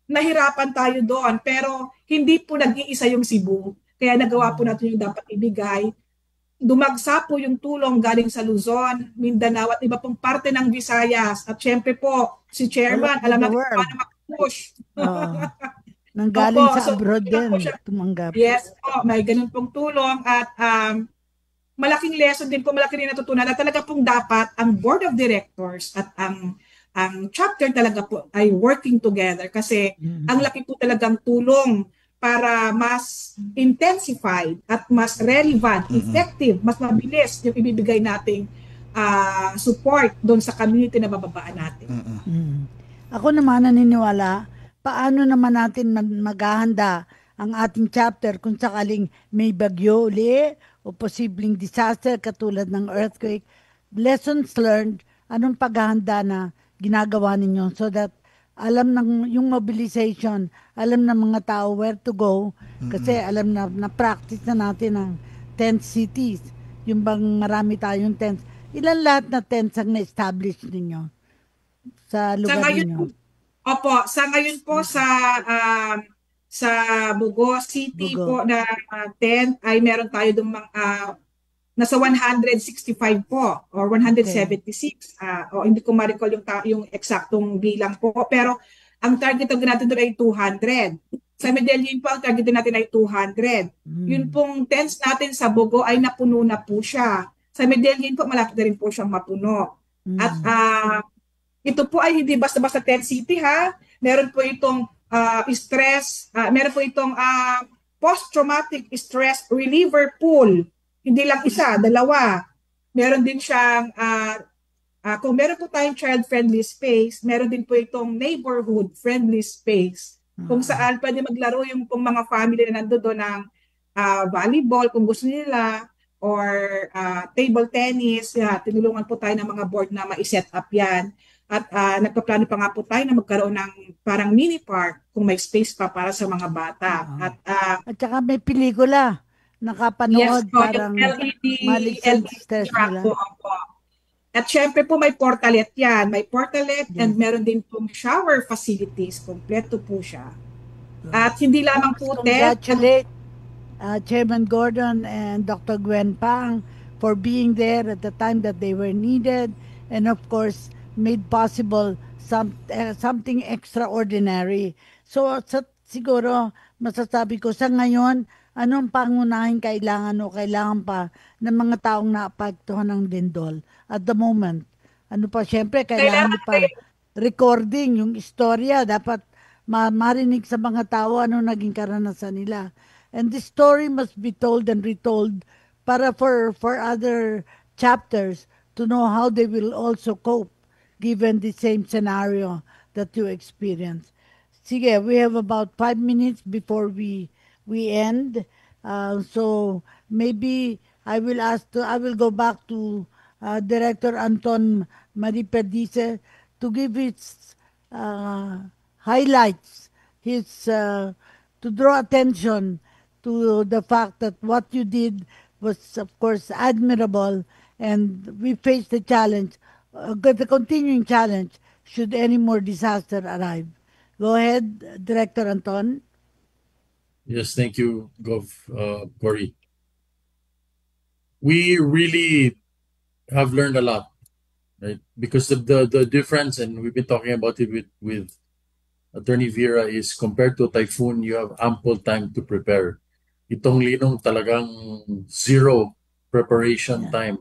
nahirapan tayo doon. Pero hindi po nag-iisa yung Cebu. Kaya nagawa po natin yung dapat ibigay. Dumagsa po yung tulong galing sa Luzon, Mindanao at iba pong parte ng Visayas. At syempre po, si Chairman, All over alam the natin world. paano mag-push. Nanggaling Opo, sa so, abroad wala po din, siya. tumanggap. Yes po, may ganun pong tulong at malaking lesson din po, malaki rin natutunan na talaga pong dapat ang Board of Directors at ang chapter talaga po ay working together kasi ang laki po talagang tulong para mas intensified at mas relevant, effective, mas mabilis yung ibibigay nating support doon sa community na bababaan natin. Ako naman naniniwala, paano naman natin maghahanda ang ating chapter kung sakaling may bagyo uli o posibleng disaster katulad ng earthquake. Lessons learned, anong paghahanda na ginagawa ninyo so that alam ng yung mobilization, alam ng mga tao where to go kasi alam na practice na natin ang tent cities. Yung bang marami tayong tents. Ilan lahat na tents ang na-establish ninyo sa lugar ninyo? Opo, sa ngayon po sa Bugo City po na tent ay meron tayo doon nasa 165 po or 176. O hindi ko ma-recall yung eksaktong bilang po. Pero ang target natin doon ay 200. Sa Medellin po, ang target natin ay 200. Yun pong tents natin sa Bugo ay napuno na po siya. Sa Medellin po, malapit na rin po siyang mapuno. At ito po ay hindi basta-basta tent city ha. Meron po itong meron po itong post-traumatic stress reliever pool. Hindi lang isa, dalawa. Meron din siyang, kung meron po tayong child-friendly space, meron din po itong neighborhood-friendly space. Kung saan pwede maglaro yung pong mga family na nandoon ng volleyball kung gusto nila, or table tennis. Tinulungan po tayo ng mga board na ma-set up yan. At nagpaplano pa nga po tayo na magkaroon ng parang mini park kung may space pa para sa mga bata. At saka may pelikula. Nakapanood, yes, po, parang LED stress track nila. po. At syempre po may portalet yan. May portalet and meron din pong shower facilities. Kompleto po siya. At hindi lamang po Congratulate Chairman Gordon and Dr. Gwen Pang for being there at the time that they were needed and of course made possible something extraordinary. So siguro masasabi ko sa ngayon, anong pangunahing kailangan o kailangan pa ng mga taong naapektuhan ng lindol at the moment? Ano pa, syempre, kailangan pa recording yung istorya. Dapat marinig sa mga tao ano naging karanasan nila. And this story must be told and retold para for other chapters to know how they will also cope given the same scenario that you experience. Sige, we have about 5 minutes before we end. So maybe I will go back to Director Anton Marie Perdice to give his highlights, to draw attention to the fact that what you did was of course admirable and we face the challenge, the continuing challenge should any more disaster arrive. Go ahead, Director Anton. Yes, thank you, Gov. Cory. We really have learned a lot, right? Because the difference, and we've been talking about it with Attorney Vera, is compared to a typhoon, you have ample time to prepare. Itong Linong talagang zero preparation time.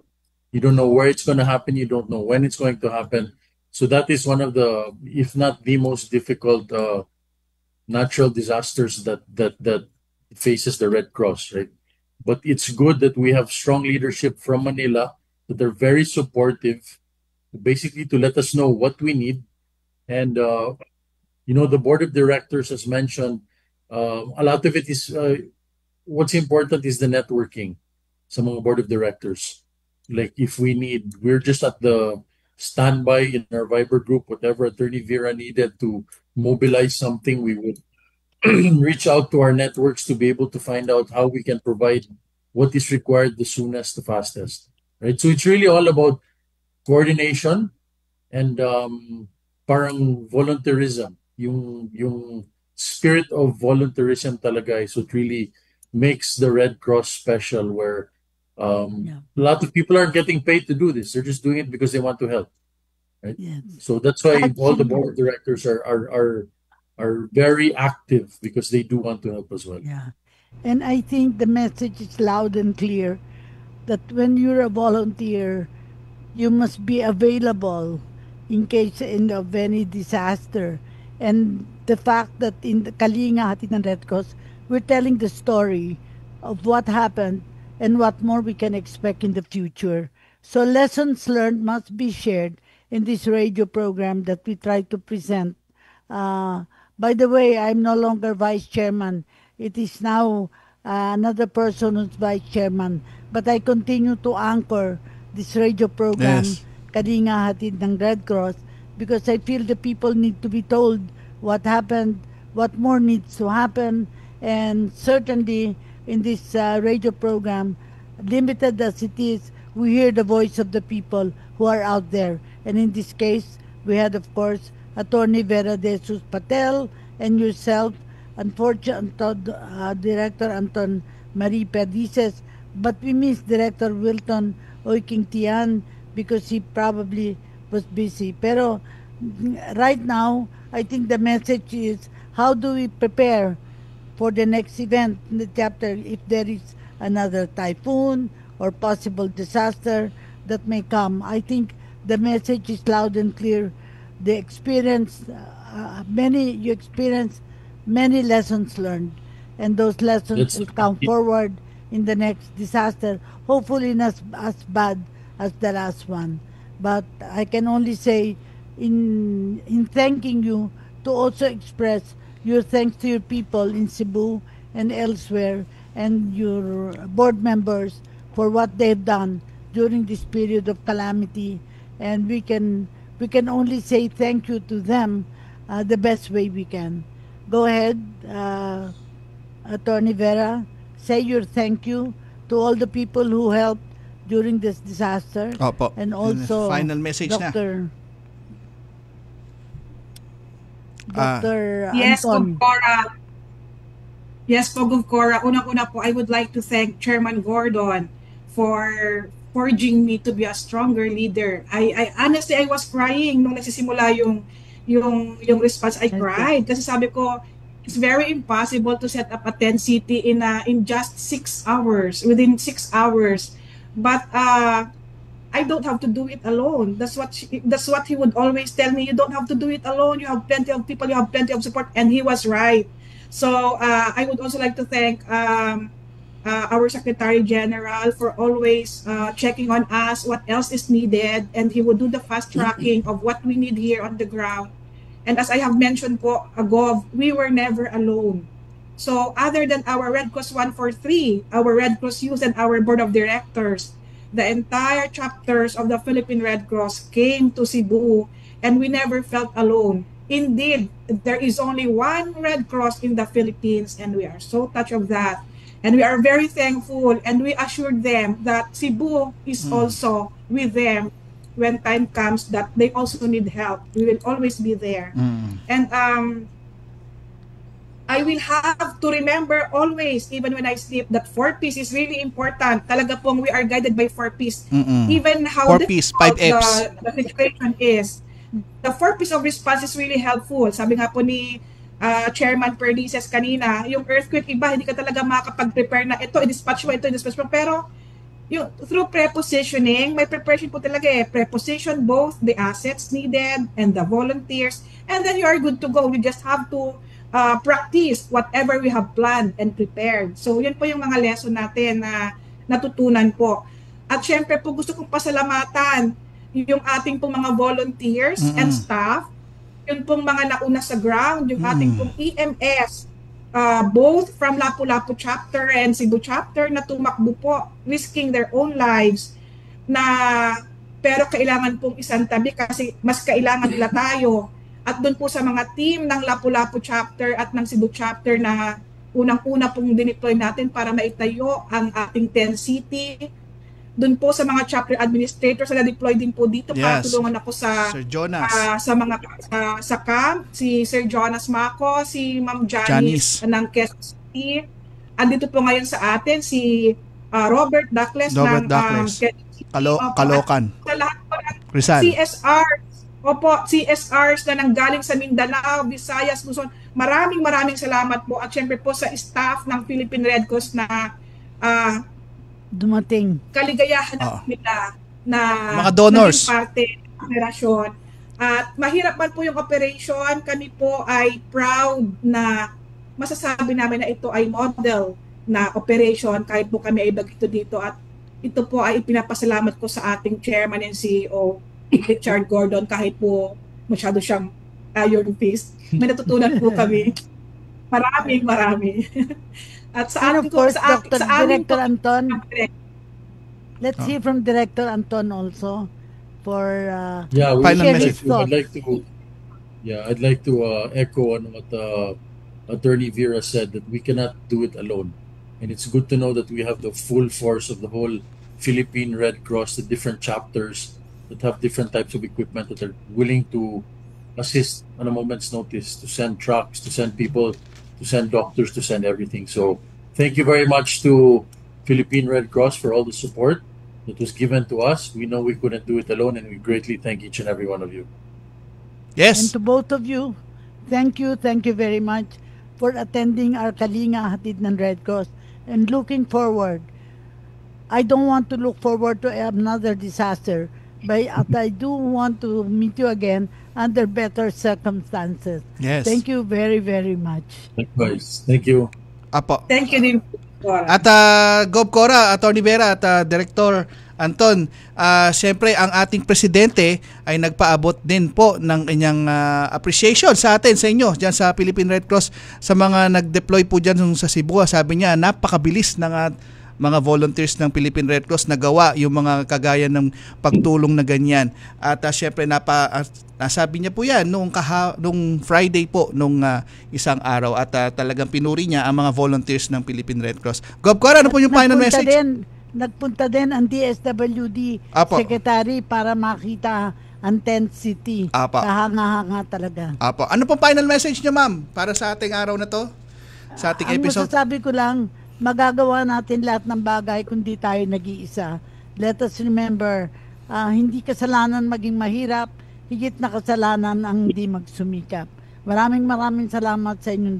You don't know where it's going to happen. You don't know when it's going to happen. So that is one of the, if not the most difficult natural disasters that faces the Red Cross, right? But it's good that we have strong leadership from Manila that are very supportive, basically to let us know what we need. And, the board of directors, as mentioned, a lot of it is, what's important is the networking sa mga board of directors. Like if we need, we're just at the standby in our Viber group, whatever Attorney Vera needed to mobilize something, we would reach out to our networks to be able to find out how we can provide what is required the soonest, the fastest, right? So it's really all about coordination and parang volunteerism, yung spirit of volunteerism talaga is what really makes the Red Cross special, where a lot of people aren't getting paid to do this. They're just doing it because they want to help. Right? So that's why all the board of directors are very active, because they do want to help as well. And I think the message is loud and clear that when you're a volunteer, you must be available in case of any disaster. And the fact that in the Kalinga Hatid ng Red Cross, we're telling the story of what happened and what more we can expect in the future. So lessons learned must be shared in this radio program that we try to present. By the way, I'm no longer vice chairman. It is now another person who's vice chairman. But I continue to anchor this radio program, Kalinga Hatid ng Red Cross, because I feel the people need to be told what happened, what more needs to happen, and certainly in this radio program, limited as it is, we hear the voice of the people who are out there. And in this case, we had, of course, Attorney Vera De Jesus Patel and yourself, unfortunately, Director Anton Marie Perdices, but we miss Director Wilton Oiking Tian because he probably was busy. Pero right now, I think the message is, how do we prepare for the next event in the chapter if there is another typhoon or possible disaster that may come? I think the message is loud and clear. You experience many lessons learned, and those lessons will come forward in the next disaster, hopefully not as bad as the last one. But I can only say, in thanking you, to also express your thanks to your people in Cebu and elsewhere, and your board members for what they've done during this period of calamity. And we can only say thank you to them the best way we can. Go ahead, Attorney Vera, say your thank you to all the people who helped during this disaster. Opo. And also final message Dr. Yes, Anton. Cora. Yes, Cora. Unang-una po, I would like to thank Chairman Gordon for forging me to be a stronger leader. I honestly, I was crying nung nagsisimula yung response. I cried kasi sabi ko, it's very impossible to set up a tent city in just 6 hours, within 6 hours. But I don't have to do it alone. That's what he would always tell me. You don't have to do it alone. You have plenty of people. You have plenty of support. And he was right. So I would also like to thank our Secretary General for always checking on us, what else is needed, and he would do the fast tracking of what we need here on the ground. And as I have mentioned po ago, we were never alone. So other than our Red Cross 143, our Red Cross Youth, and our Board of Directors, the entire chapters of the Philippine Red Cross came to Cebu, and we never felt alone. Indeed, there is only one Red Cross in the Philippines, and we are so touched of that. And we are very thankful, and we assured them that Cebu is also with them when time comes that they also need help. We will always be there. And I will have to remember always, even when I sleep, that 4Ps is really important. Talaga pong we are guided by 4Ps. Even how 4Ps, 5Fs. The situation is. The 4Ps of response is really helpful. Sabi nga po ni Chairman Perdices kanina, yung earthquake iba, hindi ka talaga makakapag-prepare na ito, i-dispatch mo, ito, i-dispatch mo. Pero yung, through prepositioning, may preparation po talaga eh. Preposition both the assets needed and the volunteers, and then you are good to go. You just have to practice whatever we have planned and prepared. So yun po yung mga lesson natin na natutunan po. At syempre po gusto kong pasalamatan yung ating pong mga volunteers and staff, yun pong mga nauna sa ground, yung ating pong EMS, both from Lapu-Lapu chapter and Cebu chapter na tumakbo po, risking their own lives, pero kailangan pong isang tabi kasi mas kailangan nila tayo. At doon po sa mga team ng Lapu-Lapu chapter at ng Cebu chapter na unang-una pong dineploy natin para maitayo ang ating tent city, dun po sa mga chapter administrators na deploy din po dito para Yes. tulungan ako sa Sir Jonas. sa mga sa camp, si Sir Jonas Maco, si Ma'am Janice. Janice ng Quezon City. Andito po ngayon sa atin si Robert Duckles Robert ng Duckles. Quezon City. Opo, Caloocan. at sa lahat po ng Rizal. CSRs na nanggaling sa Mindanao, Visayas, Luzon. Maraming salamat po at syempre po sa staff ng Philippine Red Cross na dumating. Kaligayahan nila na mga donors. naging parte ng operasyon. At mahirap man po yung operation, kami po ay proud na masasabi namin na ito ay model na operation kahit po kami ay bagito dito. At ito po ay ipinapasalamat ko sa ating chairman and CEO, Richard Gordon, kahit po masyado siyang iron fist. May natutunan po kami. Marami. At sa ating Director Anton. Let's hear from Director Anton also for final message. I'd like to echo on what Attorney Vera said, that we cannot do it alone. And it's good to know that we have the full force of the whole Philippine Red Cross, the different chapters that have different types of equipment that are willing to assist on a moment's notice, to send trucks, to send people, to send doctors, to send everything. So thank you very much to Philippine Red Cross for all the support that was given to us. We know we couldn't do it alone, and we greatly thank each and every one of you. Yes. And to both of you, thank you very much for attending our Kalinga Hatid ng Red Cross and looking forward. I don't want to look forward to another disaster, but I do want to meet you again under better circumstances. Yes. Thank you very much. Likewise. Thank you. Apo. Thank you din. At Gov Cora, Atty. Vera at Director Anton, siyempre ang ating presidente ay nagpaabot din po ng inyang appreciation sa atin, sa inyo, dyan sa Philippine Red Cross, sa mga nag-deploy po dyan sa Cebu. Sabi niya, napakabilis ng mga volunteers ng Philippine Red Cross nagawa yung mga kagaya ng pagtulong na ganyan. At siyempre nasabi niya po yan nung Friday po nung isang araw, at talagang pinuri niya ang mga volunteers ng Philippine Red Cross. Gov Cora, ano po yung final message? Nagpunta din ang DSWD Secretary para makita ang tent city. Kahanga-hanga talaga. Apo. Ano po final message niyo, ma'am, para sa ating araw na to? Sa ating episode? Ang masasabi ko lang, magagawa natin lahat ng bagay kung di tayo nag-iisa. Let us remember, hindi kasalanan maging mahirap, higit na kasalanan ang hindi magsumikap. Maraming salamat sa inyong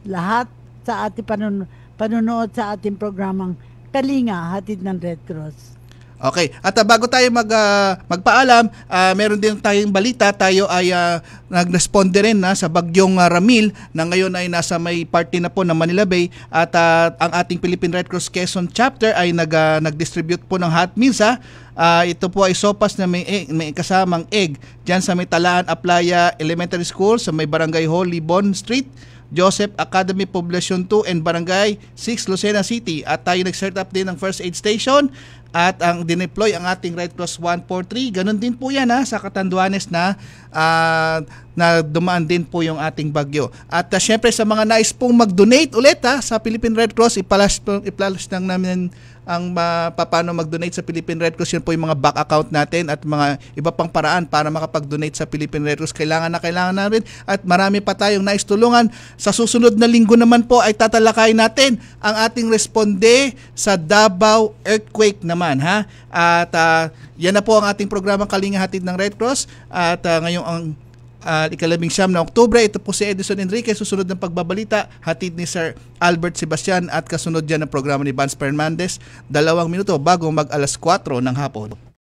lahat sa ating panunood sa ating programang Kalinga Hatid ng Red Cross. Okay. At bago tayo magpaalam, meron din tayong balita. Tayo ay nag-responde rin sa bagyong Ramil na ngayon ay nasa may party na po ng Manila Bay, at ang ating Philippine Red Cross Quezon chapter ay nag-distribute po ng hot meals. Ito po ay sopas na may kasamang egg dyan sa may Talaan Aplaya Elementary School sa may Barangay Hall, Libon Street, Joseph Academy Poblacion 2 and Barangay 6, Lucena City. At tayo nag-set up din ng first aid station at ang dineploy ang ating Red Cross 143. Ganon din po yan sa Catanduanes na dumaan din po yung ating bagyo. At syempre sa mga nais pong mag-donate ulit sa Philippine Red Cross, ipalas lang namin ang paano mag-donate sa Philippine Red Cross. Yun po yung mga bank account natin at mga iba pang paraan para makapag-donate sa Philippine Red Cross. Kailangan na rin at marami pa tayong nais tulungan. Sa susunod na linggo naman po ay tatalakayin natin ang ating responde sa Davao earthquake naman. At yan na po ang ating programang Kalinga Hatid ng Red Cross. At ngayong ang 19 na Oktubre, ito po si Edison Enriquez, susunod ng pagbabalita, hatid ni Sir Albert Sebastian, at kasunod dyan ang programa ni Vance Fernandez, 2 minuto bago mag 4:00 ng hapon.